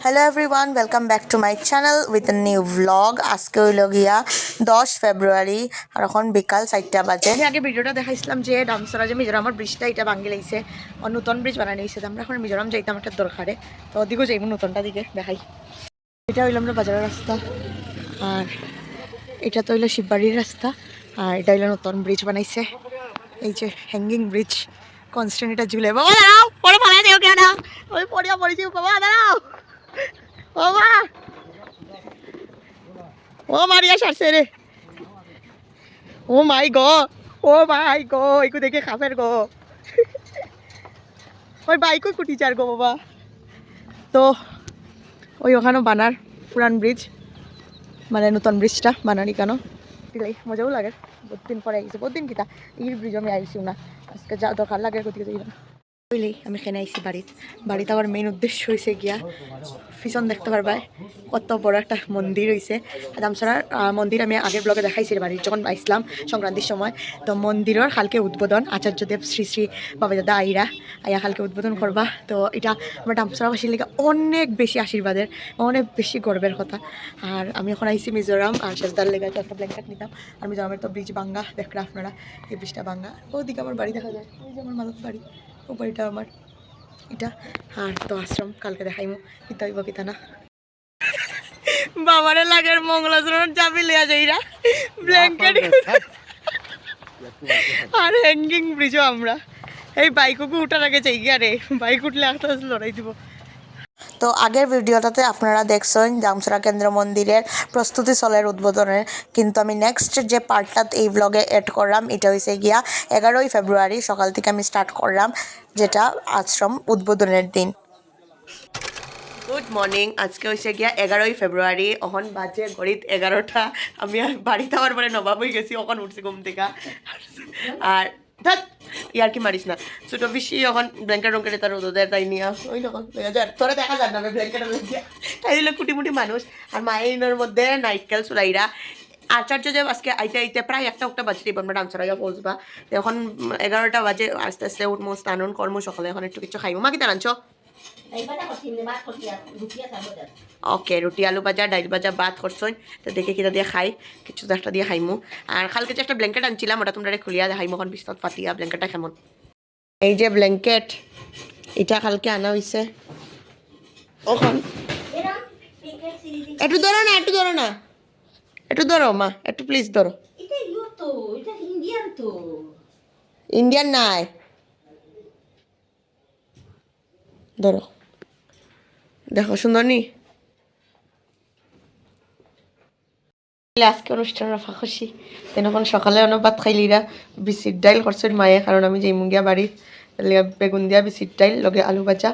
Hello everyone, welcome back to my channel with a new blog. আজকে হইল গিয়া 10 ফেব্রুয়ারি আর এখন বিকাল 4টা বাজে। আমি আগে ভিডিওটা দেখাইছিলাম যে ডামসরা যে মিজোরামের ব্রিজটা এটা ভাঙ্গি লাইছে, নতুন ব্রিজ বানানো হয়েছে। আমরা এখন মিজোরাম যাইতাম একটা দরকারে, তো ওদিকেও যাইব, নতুনটা দিকে দেখাই। এটা হইল আমরা বাজারের রাস্তা, আর এটা তো হইলো শিববাড়ির রাস্তা, আর এটা হইলো নতুন ব্রিজ বানাইছে, এই যে হ্যাঙ্গিং ব্রিজ। কনস্ট্যান্ট এটা ঝুলে, বাবা দাঁড়াও, পরে ফালাই দেও কেন, ওই পড়িয়া পড়েছি, বাবা দাঁড়াও, বাবা ও মারিয়া সারছে রে, ও মাই গো, ও মাই গো, একটু দেখে খাফের গো, ওই বাইকও কুটি চার গো বাবা। তো ওই ওখানে বানার পুরান ব্রিজ, মানে নতুন ব্রিজটা বানানি কেন মজাও লাগে। বহুত দিন পরে আইসি, বহুত দিন কিতা এই ব্রিজ আমি আইসিও না, আজকে যা দরকার লাগে কোথায় যাই না। বুঝলেই আমি এখানে আইসি বাড়িতে আমার মেইন উদ্দেশ্য হয়েছে গিয়া পিছন দেখতে পারবা কত বড় একটা মন্দির হয়েছে দামসরার মন্দির। আমি আগের ব্লগে দেখাইছি বাড়ির যখন আইসলাম সংক্রান্তির সময়। তো মন্দিরের কালকে উদ্বোধন, আচার্যদেব শ্রী শ্রী বাবা দাদা আইয়া কালকে উদ্বোধন করবা। তো এটা আমার দামসরাবাসীর লেগে অনেক বেশি আশীর্বাদের, অনেক বেশি গর্বের কথা। আর আমি এখন আইসি মিজোরাম, আর শেষদার লেগে একটা ব্ল্যাঙ্কেট নিতাম। আর মিজোরামের তো ব্রিজ ভাঙ্গা, দেখলে আপনারা এই ব্রিজটা ভাঙ্গা। ওদিকে আমার বাড়ি দেখা যায়, ওই যে আমার মাদক বাড়ি, ও বাড়িটা আমার এটা। আর তো আশ্রম কালকে দেখাইমু কিতা হইব কিতা না। বাবারে লাগের মঙ্গলাচরণ চাবি লিয়া যাইরা ব্ল্যাঙ্কেট আর হ্যাঙ্গিং ব্রিজও আমরা এই বাইককে উঠার আগে চাই গিয়া রে, বাইক উঠলে একটা লড়াই দিব। তো আগের ভিডিওটাতে আপনারা দেখছেন দামসরা কেন্দ্র মন্দিরের প্রস্তুতি চলের উদ্বোধনের, কিন্তু আমি নেক্সট যে পার্টটা এই ব্লগে অ্যাড করলাম এটা হয়েছে গিয়া 11ই ফেব্রুয়ারি সকাল থেকে আমি স্টার্ট করলাম, যেটা আশ্রম উদ্বোধনের দিন। গুড মর্নিং, আজকে হয়েছে গিয়া 11ই ফেব্রুয়ারি, এখন বাজে ঘড়িত 11টা। আমি বাড়িতে আমার পরে নবাব হয়ে গেছি, এখন উঠছি ঘুম থেকে। আর ধর ইয়ার কি মারিস না, ছোট বেশি এখন ব্ল্যাঙ্কেট রঙ্কেটে তার রোদের তাই নিয়ে ওই রকম তোরা দেখা যায় না ব্ল্যাঙ্কেট তাই দিলে কুটিমুটি মানুষ। আর মায়ের মধ্যে নাইটকেল চুলাইরা আচার্য যে আজকে আইতে প্রায় একটা বাজে আমরা ডান্সারাইয়া পৌঁছবা। এখন 11টা বাজে, আস্তে আস্তে উঠমো, স্নান কর্ম সকালে এখন একটু কিছু খাইবো। মা কি জানাচ্ছ? ওকে, রুটি আলু ভাজা, ডাইল ভাজা, ভাত করছই, তো দেখে কিটা দিয়ে খাই, কিছু একটা দিয়ে খাইমু। আর কালকে যে একটা ব্ল্যাঙ্কেট আনছিলাম ওটা তোমরা খুলিয়া দেখাইমু, এখন বিস্তর ফাটিয়া ব্ল্যাঙ্কেটটা কেমন। এই যে ব্ল্যাঙ্কেট, এটা কালকে আনা হয়েছে। ওখান একটু ধরো না, একটু ধরো না, একটু ধরো মা, একটু প্লিজ ধরো। ইন্ডিয়ান নাই, ধরো, দেখো সুন্দর নি। আজকে অনুষ্ঠান রাফা খুশি তেনখন সকালে অনেক ভাত খাইলিরা, বিচির ডাইল করছেন মায়ে, কারণ আমি যাই মুগিয়া বাড়ি, বেগুন দিয়া বিচির ডাইল লগে আলু ভাজা,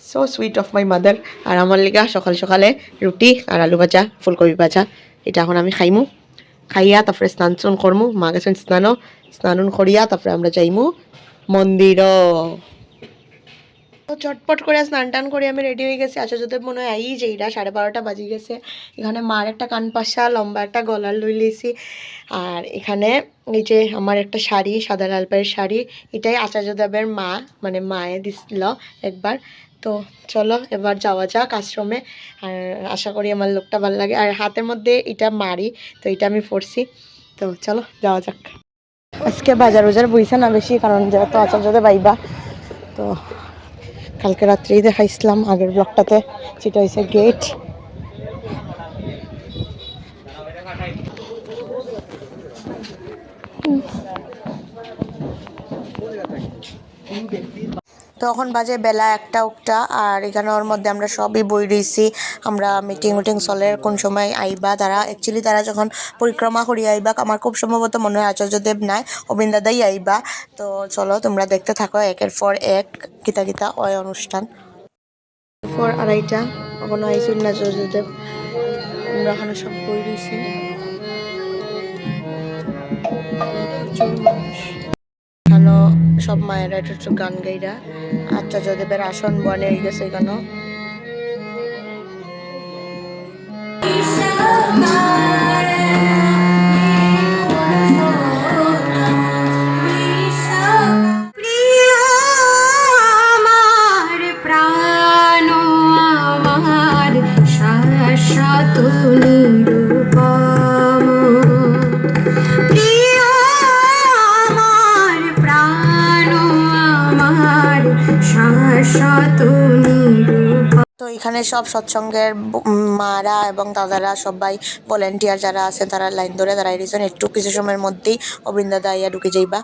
so sweet of my mother. আর আমার লিগা সকাল সকালে রুটি আর আলু ভাজা, ফুলকপি ভাজা, এটা এখন আমি খাইমু। খাইয়া তারপরে স্নান টান করমু, মা গেছেন স্নান করিয়া তারপরে আমরা যাইমু মন্দিরও। তো চটপট করে স্নান টান করে আমি রেডি হয়ে গেছি। আচার্যদেব মনে হয় যে এটা 12:30 বাজে গেছে। এখানে মার একটা কান পাশা, লম্বা একটা গলার লই লিয়েছি। আর এখানে এই যে আমার একটা শাড়ি, সাদা লাল পাড়ের শাড়ি, এটাই আচার্যদেবের মা মানে মায়ে দিছিল একবার। তো চলো এবার যাওয়া যাক আশ্রমে, আর আশা করি আমার লোকটা ভালো লাগে। আর হাতের মধ্যে এটা মারি, তো এটা আমি পরছি। তো চলো যাওয়া যাক। আজকে বাজার বইছে না বেশি, কারণ যেহেতু আচার্যদেব আইবা। তো কালকে রাত্রেই দেখাইছিলাম আগের ব্লগটাতে, যেটা হয়েছে গেট। তখন বাজে বেলা 1টা আর এখানে ওর মধ্যে আমরা সবই বই রয়েছি। আমরা মিটিং চলে কোন সময় আইবা তারা, অ্যাকচুয়ালি তারা যখন পরিক্রমা করি আইবা, আমার খুব সম্ভবত মনে হয় আচার্যদেব নাই, অবিন দাদাই আইবা। তো চলো তোমরা দেখতে থাকো একের পর এক কিতা ওই অনুষ্ঠান। 2:30 এখনো আইসুন না আচার্যদেব, আমরা এখানে সব বই রয়েছি। এখানো সব মায়েরা একটু গান গাইরা আচার্যদেবের আসন বনে হয়ে গেছে এখানে। তো এখানে সব সৎসঙ্গের মারা এবং দাদারা সবাই ভলেন্টিয়ার যারা আছে তারা লাইন ধরে দাঁড়াই দিয়েছেন। একটু কিছু সময়ের মধ্যেই অবিন দাদা আইয়া ঢুকে যাইবা।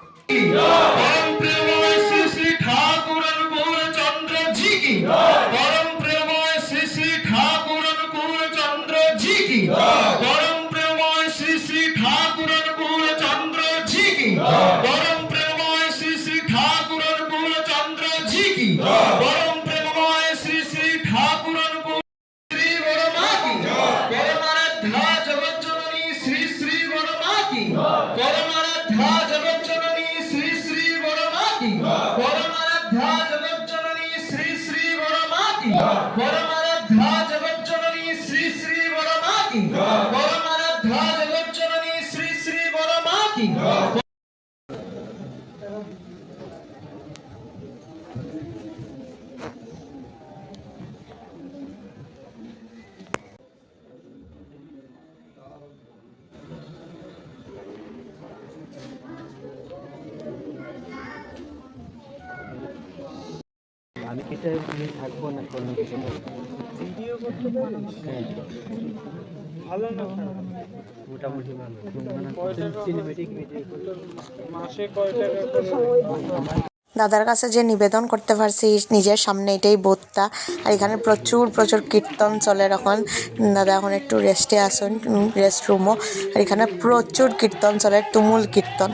আমি এটা নিয়ে থাকবো না কোনো কিছু ভিডিও করতে পারি ভালো না মোটামুটি ভালো সিনেমেটিক ভিডিও মাসে কয় টাকা করে দাদার কাছে যে নিবেদন করতে পারছি নিজের সামনে এটাই বোধটা। আর এখানে প্রচুর প্রচুর কীর্তন চলে এখন। দাদা এখন একটু রেস্টে আসুন, রেস্ট রুমও। আর এখানে প্রচুর কীর্তন চলে, তুমুল কীর্তন।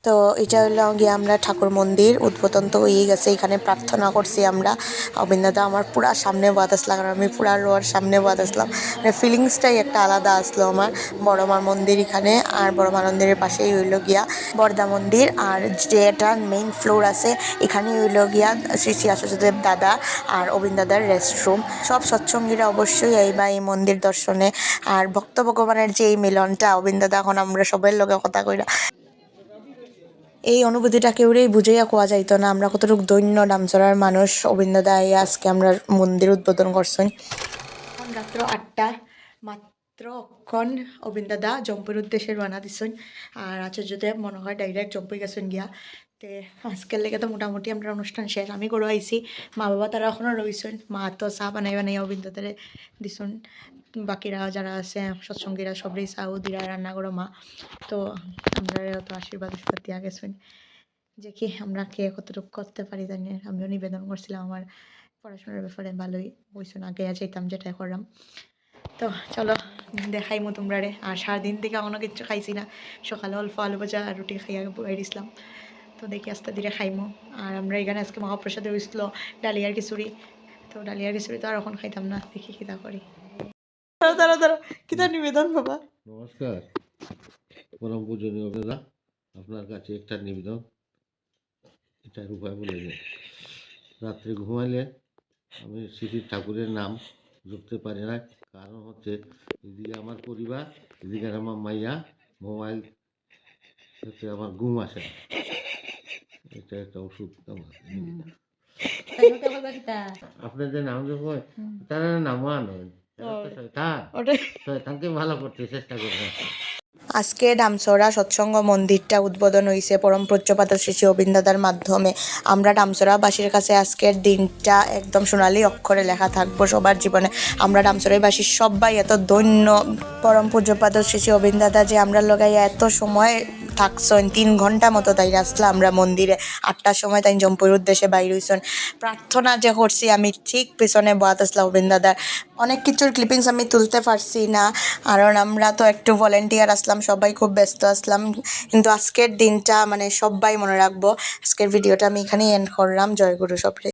তো এটা হলো গিয়ে আমরা ঠাকুর মন্দির উদ্বোধন তো হয়ে গেছে। এখানে প্রার্থনা করছি আমরা। অবিন দাদা আমার পুরা সামনে বাদ আসলাম, কারণ আমি পুরা রোয়ার সামনে বাদ আসলাম। মানে ফিলিংসটাই একটা আলাদা আসলো আমার। বড় মার মন্দির এখানে, আর বড় মার মন্দিরের পাশেই হইল গিয়া বরদা মন্দির। আর যেটা মেইন ফ্লোর আছে এখানেই হইল গিয়া শ্রী শ্রী আশুদেব দাদা আর অবিন দাদার রেস্টরুম। সব সৎসঙ্গীরা অবশ্যই আইবা এই মন্দির দর্শনে। আর ভক্ত ভগবানের যে এই মিলনটা অবিন দাদা এখন আমরা সবাই লগে কথা কইরা, এই অনুভূতিটা কেউরেই বুঝাইয়া কোয়া যাইতো না আমরা কতটুকু দৈন্য ডামচড়ার মানুষ। অবিন দাদা আজকে আমরা মন্দির উদ্বোধন করছেন। এখন রাত্র 8টা মাত্র অক্ষণ অবিন দাদা জম্পুর উদ্দেশ্যে রওনা দিচ্ছেন। আর আচার্যদেব মনে হয় ডাইরেক্ট জম্পুই গেছেন গিয়া। তে আজকের লেগে তো মোটামুটি আমরা অনুষ্ঠান শেষ। আমি করে আইছি, মা বাবা তারা এখনও রয়েছেন। মা তো চা বানাই অবিন দাদারে দিছেন। বাকিরা যারা আছে সৎসঙ্গীরা সবই চাও দিরা রান্না করো মা। তো আমরা তো আশীর্বাদ দিয়া গেছেন যে কি আমরা কে কতটুকু করতে পারি জানি। আমিও নিবেদন করছিলাম আমার পড়াশোনার ব্যাপারে ভালোই বইছেন, আগে চাইতাম যেটা করলাম। তো চলো দেখাইমো তোমরা রে। আর সারাদিন থেকে এখনও কিচ্ছু খাইছি না, সকালে অল্প আলু ভাজা আর রুটি খাইয়া বই দিছিলাম। তো দেখি আস্তে ধীরে খাইমো। আর আমরা এখানে আজকে মহাপ্রসাদে হয়েছিল ডালিয়ার খিচুড়ি। তো ডালিয়ার খিচুড়ি তো আর এখন খাইতাম না, দেখি খিদা করি। দাঁড়া কিতা নিবেদন বাবা। নমস্কার পরম পূজনীয় দাদা, আপনার কাছে একটা নিবেদন। এটার উপায় বলে যে রাত্রে ঘুমাইলে আমি শ্রী ঠাকুরের নাম জপতে পারি না। কারণ হচ্ছে এদিকে আমার পরিবার, এদিকে আমার মাইয়া, মোবাইল হচ্ছে আমার ঘুম আসে না। এটা একটা ওষুধ আমার। আপনাদের নাম যখন তারা নামও আনেন, শয়তানকে ভালো করতে চেষ্টা করবেন। আজকে ডামসরা সৎসঙ্গ মন্দিরটা উদ্বোধন হয়েছে পরম পূজ্যপাদ শ্রী শ্রী অবিন দাদার মাধ্যমে। আমরা ডামসরাবাসীর কাছে আজকের দিনটা একদম সোনালী অক্ষরে লেখা থাকবো সবার জীবনে। আমরা ডামসরাবাসী সবাই এত ধন্য পরম পূজ্যপাদ শ্রী শ্রী অবিন দাদা যে আমরা লগাইয়া এত সময় থাকছেন 3 ঘন্টা মতো তাই আসলাম আমরা মন্দিরে। 8টার সময় তাই জম্পুর উদ্দেশ্যে বাইর হইছেন। প্রার্থনা যে করছি আমি ঠিক পেছনে বয়াত আসলাম অবিন দাদার। অনেক কিছুর ক্লিপিংস আমি তুলতে পারছি না, কারণ আমরা তো একটু ভলেন্টিয়ার আসলাম, সবাই খুব ব্যস্ত আসলাম। কিন্তু আজকের দিনটা মানে সবাই মনে রাখবো। আজকের ভিডিওটা আমি এখানেই এন্ড করলাম। জয় গুরু সবরে।